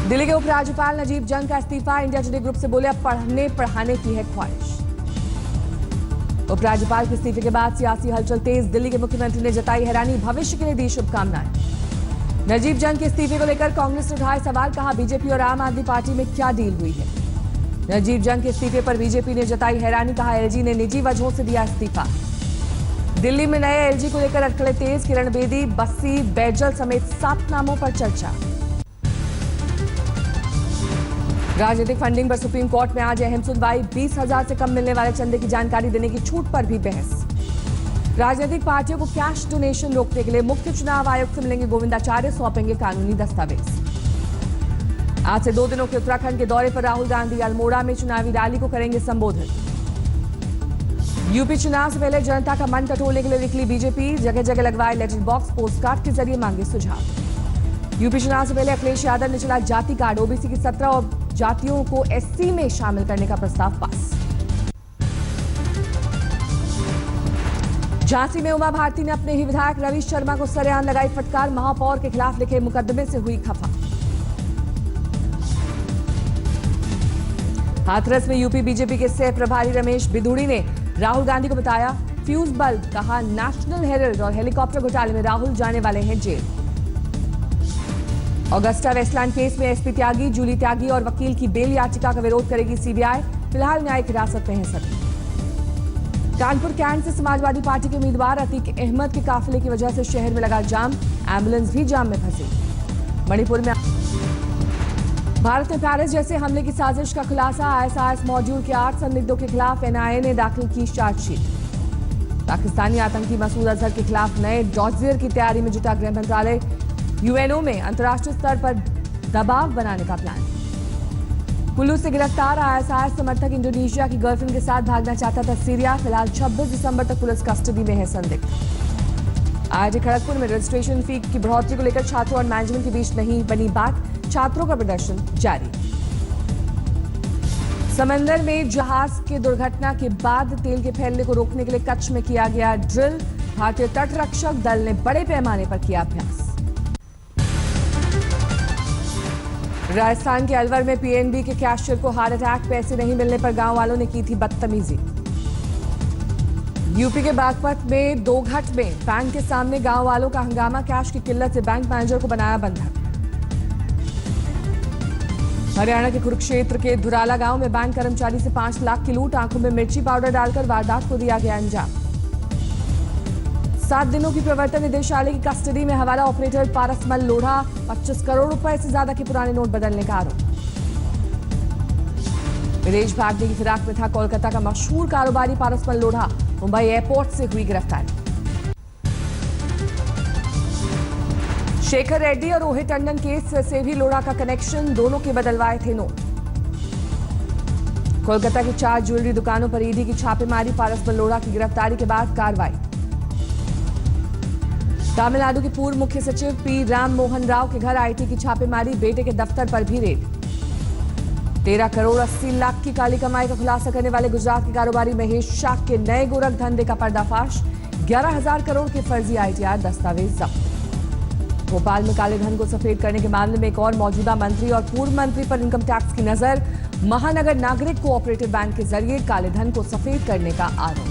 दिल्ली के उपराज्यपाल नजीब जंग का इस्तीफा। इंडिया टुडे ग्रुप से बोले, अब पढ़ने पढ़ाने की है ख्वाहिश। उपराज्यपाल के इस्तीफे के बाद सियासी हलचल तेज। दिल्ली के मुख्यमंत्री ने जताई हैरानी, भविष्य के लिए दी शुभकामनाएं। नजीब जंग के इस्तीफे को लेकर कांग्रेस ने उठाए सवाल, कहा बीजेपी और आम आदमी पार्टी में क्या डील हुई है। नजीब जंग के इस्तीफे पर बीजेपी ने जताई हैरानी, कहा एलजी ने निजी वजहों से दिया इस्तीफा। दिल्ली में नए एलजी को लेकर अटकलें तेज। किरण बेदी, बस्सी, बैजल समेत 7 नामों पर चर्चा। राजनीतिक फंडिंग पर सुप्रीम कोर्ट में आज अहम सुनवाई। 20,000 से कम मिलने वाले चंदे की जानकारी देने की छूट पर भी बहस। राजनीतिक पार्टियों को कैश डोनेशन रोकने के लिए मुख्य चुनाव आयोग से मिलेंगे गोविंदाचार्य, सौंपेंगे कानूनी दस्तावेज। आज से 2 दिनों के उत्तराखंड के दौरे पर राहुल गांधी अल्मोड़ा में चुनावी रैली को करेंगे संबोधित। यूपी चुनाव से पहले जनता का मन टटोलने के लिए निकली बीजेपी। जगह जगह लगवाए लेटर बॉक्स, पोस्टकार्ड के जरिए मांगे सुझाव। यूपी चुनाव से पहले अखिलेश यादव ने चला जाति कार्ड। ओबीसी की 17 और जातियों को एससी में शामिल करने का प्रस्ताव पास। झांसी में उमा भारती ने अपने ही विधायक रवीश शर्मा को सरेआम लगाई फटकार। महापौर के खिलाफ लिखे मुकदमे से हुई खफा। हाथरस में यूपी बीजेपी के सह प्रभारी रमेश बिधूड़ी ने राहुल गांधी को बताया फ्यूज बल्ब। कहा नेशनल हेराल्ड और हेलीकॉप्टर घोटाले में राहुल जाने वाले हैं जेल। ऑगस्टा वेस्टलैंड केस में एसपी त्यागी, जूली त्यागी और वकील की बेल याचिका का विरोध करेगी सीबीआई। फिलहाल न्यायिक हिरासत में हैं सभी। कानपुर कैंट से समाजवादी पार्टी के उम्मीदवार अतीक अहमद के काफिले की वजह से शहर में लगा जाम। एम्बुलेंस भी जाम में फंसी। मणिपुर में भारत में पेरिस जैसे हमले की साजिश का खुलासा। आईएसआईएस मॉड्यूल के 8 संदिग्धों के खिलाफ एनआईए ने दाखिल की चार्जशीट। पाकिस्तानी आतंकी मसूद अजहर के खिलाफ नए डॉजियर की तैयारी में जुटा गृह मंत्रालय। यूएनओ में अंतर्राष्ट्रीय स्तर पर दबाव बनाने का प्लान। कुल्लू से गिरफ्तार आईएसआईएस समर्थक इंडोनेशिया की गर्लफ्रेंड के साथ भागना चाहता था सीरिया। फिलहाल 26 दिसंबर तक पुलिस कस्टडी में है संदिग्ध। आज खड़गपुर में रजिस्ट्रेशन फी की बढ़ोतरी को लेकर छात्रों और मैनेजमेंट के बीच नहीं बनी बात। छात्रों का प्रदर्शन जारी। समंदर में जहाज की दुर्घटना के बाद तेल के फैलने को रोकने के लिए कच्छ में किया गया ड्रिल। भारतीय तटरक्षक दल ने बड़े पैमाने पर किया अभ्यास। राजस्थान के अलवर में पीएनबी के कैशियर को हार्ट अटैक। पैसे नहीं मिलने पर गांव वालों ने की थी बदतमीजी। यूपी के बागपत में दोघट में बैंक के सामने गांव वालों का हंगामा। कैश की किल्लत से बैंक मैनेजर को बनाया बंधक। हरियाणा के कुरुक्षेत्र के धुराला गांव में बैंक कर्मचारी से 5 लाख की लूट। आंखों में मिर्ची पाउडर डालकर वारदात को दिया गया अंजाम। 7 दिनों की प्रवर्तन निदेशालय की कस्टडी में हवाला ऑपरेटर पारसमल लोढ़ा। 25 करोड़ रुपए से ज्यादा के पुराने नोट बदलने का आरोप। विदेश भागने की फिराक में था कोलकाता का मशहूर कारोबारी पारसमल लोढ़ा। मुंबई एयरपोर्ट से हुई गिरफ्तारी। शेखर रेड्डी और रोहित टंडन केस से भी लोढ़ा का कनेक्शन। दोनों के बदलवाए थे नोट। कोलकाता की 4 ज्वेलरी दुकानों पर ईडी की छापेमारी। पारसमल लोढ़ा की गिरफ्तारी के बाद कार्रवाई। तमिलनाडु के पूर्व मुख्य सचिव पी राम मोहन राव के घर आईटी की छापेमारी। बेटे के दफ्तर पर भी रेड। 13 करोड़ 80 लाख की काली कमाई का खुलासा करने वाले गुजरात के कारोबारी महेश शाह के नए गोरख धंधे का पर्दाफाश। 11,000 करोड़ के फर्जी आईटीआर दस्तावेज जब्त। भोपाल में काले धन को सफेद करने के मामले में एक और मौजूदा मंत्री और पूर्व मंत्री पर इनकम टैक्स की नजर। महानगर नागरिक कोऑपरेटिव बैंक के जरिए काले धन को सफेद करने का आरोप।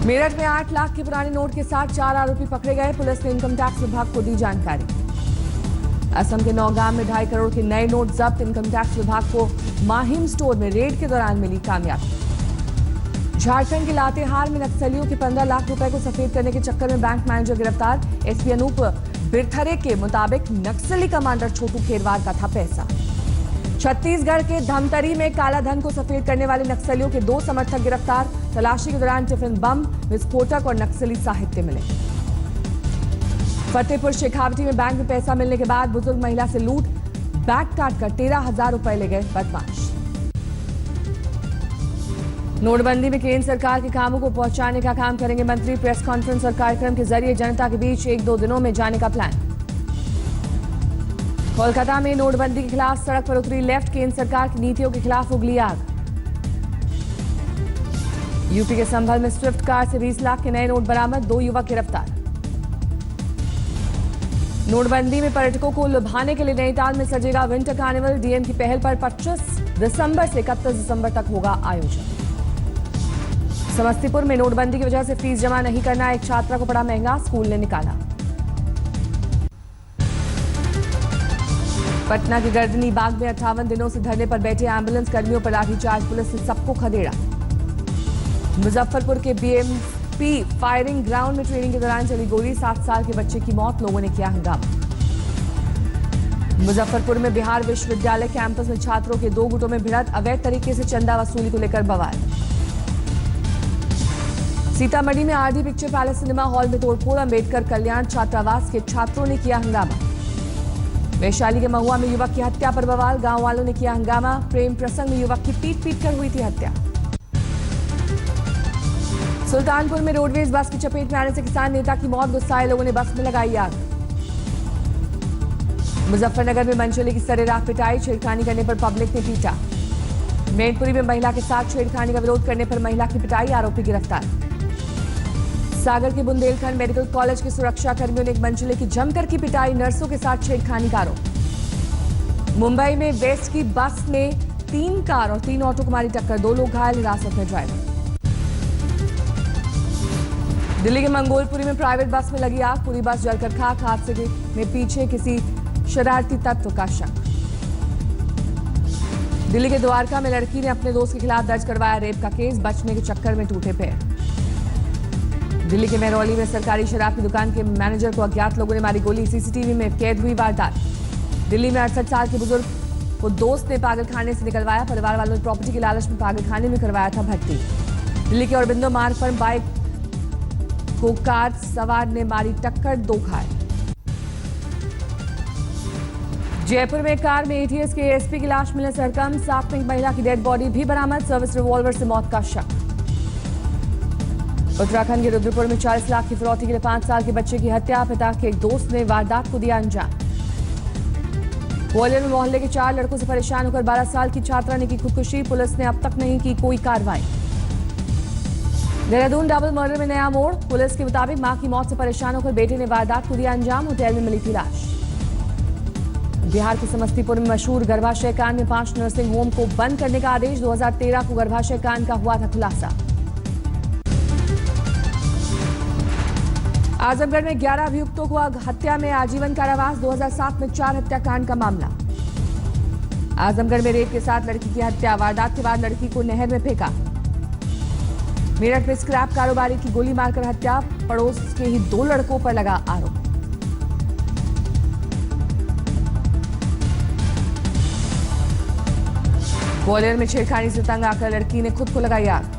मेरठ में 8 लाख के पुराने नोट के साथ 4 आरोपी पकड़े गए। पुलिस ने इनकम टैक्स विभाग को दी जानकारी। असम के नौगाम में 2.5 करोड़ के नए नोट जब्त। इनकम टैक्स विभाग को माहिम स्टोर में रेड के दौरान मिली कामयाबी। झारखंड के लातेहार में नक्सलियों के 15 लाख रुपए को सफेद करने के चक्कर में बैंक मैनेजर गिरफ्तार। एसपी अनूप बिरथरे के मुताबिक नक्सली कमांडर छोटू खेरवार का था पैसा। छत्तीसगढ़ के धमतरी में काला धन को सफेद करने वाले नक्सलियों के 2 समर्थक गिरफ्तार। तलाशी के दौरान टिफिन बम, विस्फोटक और नक्सली साहित्य मिले। फतेहपुर शेखावटी में बैंक में पैसा मिलने के बाद बुजुर्ग महिला से लूट। बैग काटकर 13,000 रुपए ले गए बदमाश। नोटबंदी में केंद्र सरकार के कामों को पहुंचाने का काम करेंगे मंत्री। प्रेस कॉन्फ्रेंस और कार्यक्रम के जरिए जनता के बीच 1-2 दिनों में जाने का प्लान। कोलकाता में नोटबंदी के खिलाफ सड़क पर उतरी लेफ्ट। केंद्र सरकार की नीतियों के खिलाफ उगली आग। यूपी के संभल में स्विफ्ट कार से 20 लाख के नए नोट बरामद। 2 युवक गिरफ्तार। नोटबंदी में पर्यटकों को लुभाने के लिए नैनीताल में सजेगा विंटर कार्निवल। डीएम की पहल पर 25 दिसंबर से 31 दिसंबर तक होगा आयोजन। समस्तीपुर में नोटबंदी की वजह से फीस जमा नहीं करना एक छात्रा को पड़ा महंगा, स्कूल ने निकाला। पटना के गर्दनी बाग में 58 दिनों से धरने पर बैठे एम्बुलेंस कर्मियों पर लाठीचार्ज, पुलिस ने सबको खदेड़ा। मुजफ्फरपुर के बीएमपी फायरिंग ग्राउंड में ट्रेनिंग के दौरान चली गोली, 7 साल के बच्चे की मौत, लोगों ने किया हंगामा। मुजफ्फरपुर में बिहार विश्वविद्यालय कैंपस में छात्रों के 2 गुटों में भिड़ंत, अवैध तरीके से चंदा वसूली को लेकर बवाल। सीतामढ़ी में RD picture palace cinema hall में तोड़फोड़, अंबेडकर कल्याण छात्रावास के छात्रों ने किया हंगामा। वैशाली के महुआ में युवक की हत्या पर बवाल, गांव वालों ने किया हंगामा। प्रेम प्रसंग में युवक की पीट कर हुई थी हत्या। सुल्तानपुर में रोडवेज बस की चपेट में आने से किसान नेता की मौत, गुस्साए लोगों ने बस में लगाई आग। मुजफ्फरनगर में मनचले की सरेराह पिटाई, छेड़खानी करने पर पब्लिक ने पीटा। मैनपुरी में महिला के साथ छेड़खानी का विरोध करने पर महिला की पिटाई, आरोपी गिरफ्तार। सागर के बुंदेलखंड मेडिकल कॉलेज के सुरक्षा कर्मियों ने एक मंचले की जमकर की पिटाई, नर्सों के साथ छेड़खानी का आरोप। मुंबई में वेस्ट की बस में 3 कार और 3 ऑटो को मारी टक्कर, 2 लोग घायल, हिरासत में ड्राइवर। दिल्ली के मंगोलपुरी में प्राइवेट बस में लगी आग, पूरी बस जलकर खाक, हादसे में पीछे किसी शरारती तत्व का शक। दिल्ली के द्वारका में लड़की ने अपने दोस्त के खिलाफ दर्ज करवाया रेप का केस, बचने के चक्कर में टूटे पैर। दिल्ली के महरौली में सरकारी शराब की दुकान के मैनेजर को अज्ञात लोगों ने मारी गोली, सीसीटीवी में कैद हुई वारदात। दिल्ली में 68 साल के बुजुर्ग को दोस्त ने पागलखाने से निकलवाया, परिवार वालों ने प्रॉपर्टी के लालच में पागलखाने में करवाया था भर्ती। दिल्ली के औरबिंदो मार्ग पर बाइक को कार सवार ने मारी टक्कर, 2 घायल। जयपुर में कार में एटीएस के एएसपी की लाश मिलने से हड़कंप, साथ में एक महिला की डेड बॉडी भी बरामद, सर्विस रिवॉल्वर से मौत का शक। उत्तराखंड के रुद्रपुर में 40 लाख की फिरौती के लिए 5 साल के बच्चे की हत्या, पिता के एक दोस्त ने वारदात को दिया अंजाम। ग्वालियर में मोहल्ले के 4 लड़कों से परेशान होकर 12 साल की छात्रा ने की खुदकुशी, पुलिस ने अब तक नहीं की कोई कार्रवाई। देहरादून डबल मर्डर में नया मोड़, पुलिस के मुताबिक मां की मौत से परेशान होकर बेटे ने वारदात को दिया अंजाम, होटल में मिली थी लाश। बिहार के समस्तीपुर में मशहूर गर्भाशय कांड में 5 नर्सिंग होम को बंद करने का आदेश, 2013 को गर्भाशय कांड का हुआ था खुलासा। आजमगढ़ में 11 अभियुक्तों को हत्या में आजीवन कारावास, 2007 में 4 हत्याकांड का मामला। आजमगढ़ में रेप के साथ लड़की की हत्या, वारदात के बाद लड़की को नहर में फेंका। मेरठ में स्क्रैप कारोबारी की गोली मारकर हत्या, पड़ोस के ही 2 लड़कों पर लगा आरोप। ग्वालियर में छेड़खानी से तंग आकर लड़की ने खुद को लगाई आग।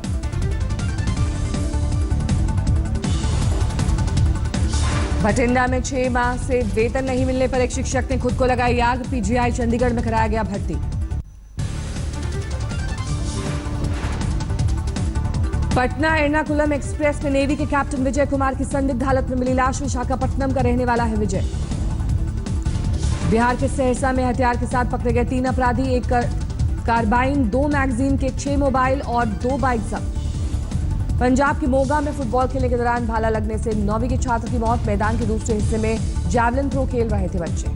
भटिंडा में 6 माह से वेतन नहीं मिलने पर एक शिक्षक ने खुद को लगाई आग, पीजीआई चंडीगढ़ में कराया गया भर्ती। पटना एर्नाकुलम एक्सप्रेस में नेवी के कैप्टन विजय कुमार की संदिग्ध हालत में मिली लाश, विशाखापट्टनम का रहने वाला है विजय। बिहार के सहरसा में हथियार के साथ पकड़े गए 3 अपराधी, 1 कार्बाइन, 2 मैगजीन के 6 मोबाइल और 2 बाइक जब्त। पंजाब के मोगा में फुटबॉल खेलने के दौरान भाला लगने से 9वीं के छात्र की मौत, मैदान के दूसरे हिस्से में जैवलिन थ्रो खेल रहे थे बच्चे।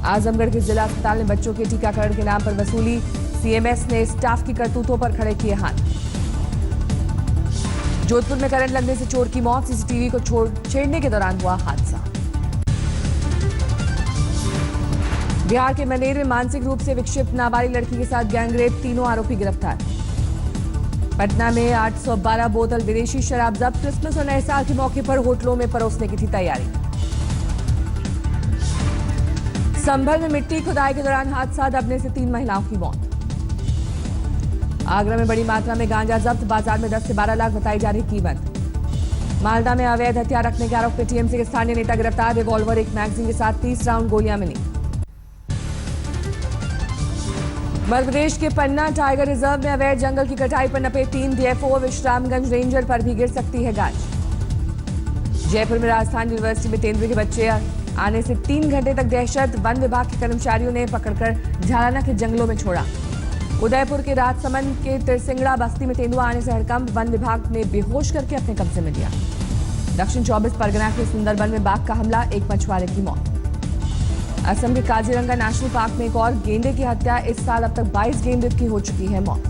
आजमगढ़ के जिला अस्पताल में बच्चों के टीकाकरण के नाम पर वसूली, सीएमएस ने स्टाफ की करतूतों पर खड़े किए हाथ। जोधपुर में करंट लगने से चोर की मौत, सीसीटीवी को छेड़ने के दौरान हुआ हादसा। बिहार के मनेर में मानसिक रूप से विक्षिप्त नाबालिग लड़की के साथ गैंगरेप, 3 आरोपी गिरफ्तार। पटना में 812 बोतल विदेशी शराब जब्त, क्रिसमस और नए साल के मौके पर होटलों में परोसने की थी तैयारी। संभल में मिट्टी खुदाई के दौरान हादसा, दबने से 3 महिलाओं की मौत। आगरा में बड़ी मात्रा में गांजा जब्त, बाजार में 10 से 12 लाख बताई जा रही कीमत। मालदा में अवैध हथियार रखने के आरोप में टीएमसी के स्थानीय नेता गिरफ्तार, रिवॉल्वर, 1 मैगजीन के साथ 30 राउंड गोलियां मिली। मध्य प्रदेश के पन्ना टाइगर रिजर्व में अवैध जंगल की कटाई पर नपे 3 डीएफओ, विश्रामगंज रेंजर पर भी गिर सकती है गाज। जयपुर में राजस्थान यूनिवर्सिटी में तेंदुए के बच्चे आने से 3 घंटे तक दहशत, वन विभाग के कर्मचारियों ने पकड़कर झालाना के जंगलों में छोड़ा। उदयपुर के राजसमंद के तिरसिंगड़ा बस्ती में तेंदुआ आने से हड़कंप, वन विभाग ने बेहोश करके अपने कब्जे में लिया। दक्षिण 24 परगना के सुंदरबन में बाघ का हमला, एक मछुआरे की मौत। असम के काजीरंगा नेशनल पार्क में एक और गेंडे की हत्या, इस साल अब तक 22 गेंडे की हो चुकी है मौत।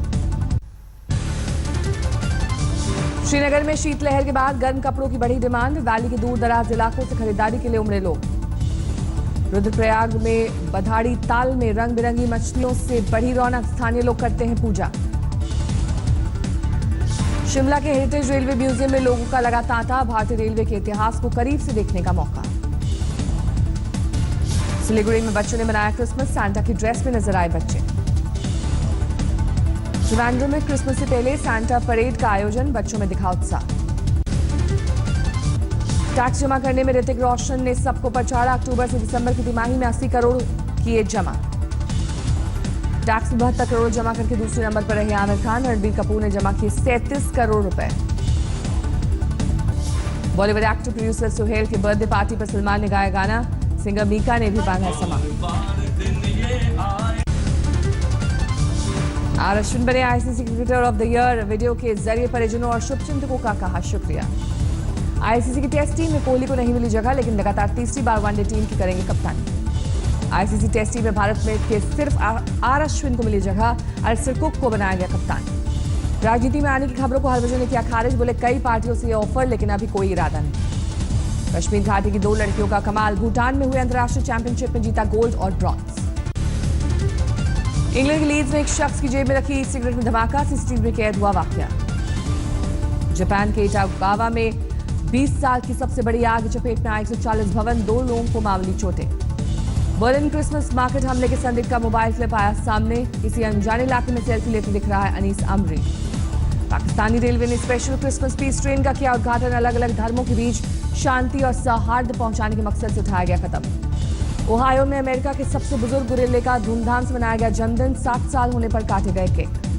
श्रीनगर में शीतलहर के बाद गर्म कपड़ों की बढ़ी डिमांड, वैली के दूर दराज इलाकों से खरीदारी के लिए उमड़े लोग। रुद्रप्रयाग में बधाड़ी ताल में रंग बिरंगी मछलियों से बढ़ी रौनक, स्थानीय लोग करते हैं पूजा। शिमला के हेरिटेज रेलवे म्यूजियम में लोगों का लगा तांता, भारतीय रेलवे के इतिहास को करीब से देखने का मौका। सिलीगुड़ी में बच्चों ने मनाया क्रिसमस, सांता की ड्रेस में नजर आए बच्चे। ट्रिवेंड्रम में क्रिसमस से पहले सांता परेड का आयोजन, बच्चों में दिखा उत्साह। टैक्स जमा करने में ऋतिक रोशन ने सबको पछाड़ा, अक्टूबर से दिसंबर की तिमाही में 80 करोड़ किए जमा। टैक्स में 72 करोड़ जमा करके दूसरे नंबर पर रहे आमिर खान, रणबीर कपूर ने जमा किए 37 करोड़ रुपए। बॉलीवुड एक्टर प्रोड्यूसर सुहेल के बर्थडे पार्टी पर सलमान ने गाया गाना, सिंगर मीका ने भी बांधा समा। आर अश्विन बने ICC cricketer of the year, video के जरिए परिजनों और शुभचिंतकों का कहा शुक्रिया। आईसीसी की टेस्ट टीम में कोहली को नहीं मिली जगह, लेकिन लगातार तीसरी बार वनडे टीम की करेंगे कप्तानी। आईसीसी टेस्ट टीम में भारत में के सिर्फ आर अश्विन को मिली जगह, अर्शदीप कुक को बनाया गया कप्तान। राजनीति में आने की खबरों को हरभजन ने किया खारिज, बोले कई पार्टियों से ये ऑफर, लेकिन अभी कोई इरादा नहीं। कश्मीर घाटी की 2 लड़कियों का कमाल, भूटान में हुए अंतर्राष्ट्रीय चैंपियनशिप में जीता गोल्ड और ब्रॉन्ज। इंग्लैंड के लीड्स में एक शख्स की जेब में रखी सिगरेट में धमाका, सीसीटीवी में कैद हुआ वाकया। जापान के इटागावा में 20 साल की सबसे बड़ी आग, चपेट में आए 140 भवन, 2 लोगों को मामूली चोटें। बर्लिन क्रिसमस मार्केट हमले के संदिग्ध का मोबाइल क्लिप आया सामने, किसी अनजाने इलाके में सेल्फी लेते दिख रहा है अनीस अमरी। पाकिस्तानी रेलवे ने स्पेशल क्रिसमस पीस ट्रेन का किया उद्घाटन, अलग अलग धर्मों के बीच शांति और सौहार्द पहुंचाने के मकसद से उठाया गया कदम। ओहायो में अमेरिका के सबसे बुजुर्ग गोरिल्ले का धूमधाम से मनाया गया जन्मदिन, 7 साल होने पर काटे गए केक।